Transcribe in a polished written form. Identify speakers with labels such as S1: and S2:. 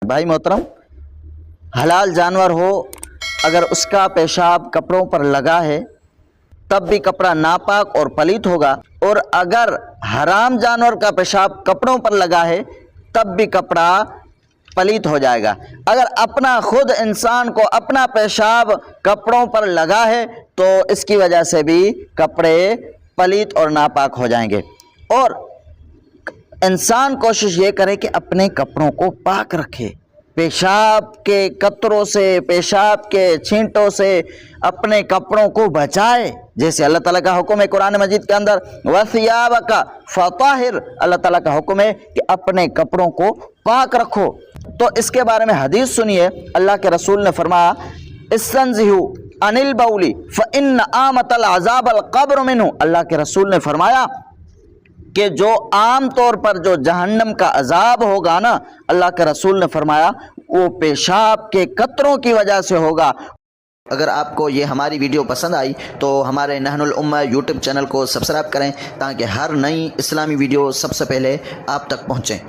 S1: भाई मोहतरम, हलाल जानवर हो, अगर उसका पेशाब कपड़ों पर लगा है तब भी कपड़ा नापाक और पलीत होगा, और अगर हराम जानवर का पेशाब कपड़ों पर लगा है तब भी कपड़ा पलीत हो जाएगा। अगर अपना खुद इंसान को अपना पेशाब कपड़ों पर लगा है तो इसकी वजह से भी कपड़े पलीत और नापाक हो जाएंगे। और इंसान कोशिश ये करे कि अपने कपड़ों को पाक रखे, पेशाब के कतरों से, पेशाब के छींटों से अपने कपड़ों को बचाए। जैसे अल्लाह ताला का हुक्म है कुरान मजीद के अंदर, वसियाबका फताहिर, अल्लाह ताला का हुक्म है कि अपने कपड़ों को पाक रखो। तो इसके बारे में हदीस सुनिए, अल्लाह के रसूल ने फरमाया, इस्तंज़िहु अनिल बौली फ़इन्न आमतल अज़ाबल क़ब्र मिन्हु। अल्लाह के रसूल ने फरमाया कि जो आम तौर पर जो जहन्नम का अजाब होगा ना, अल्लाह के रसूल ने फरमाया वो पेशाब के कतरों की वजह से होगा। अगर आपको ये हमारी वीडियो पसंद आई तो हमारे नहनुल उम्मा यूट्यूब चैनल को सब्सक्राइब करें ताकि हर नई इस्लामी वीडियो सबसे पहले आप तक पहुँचें।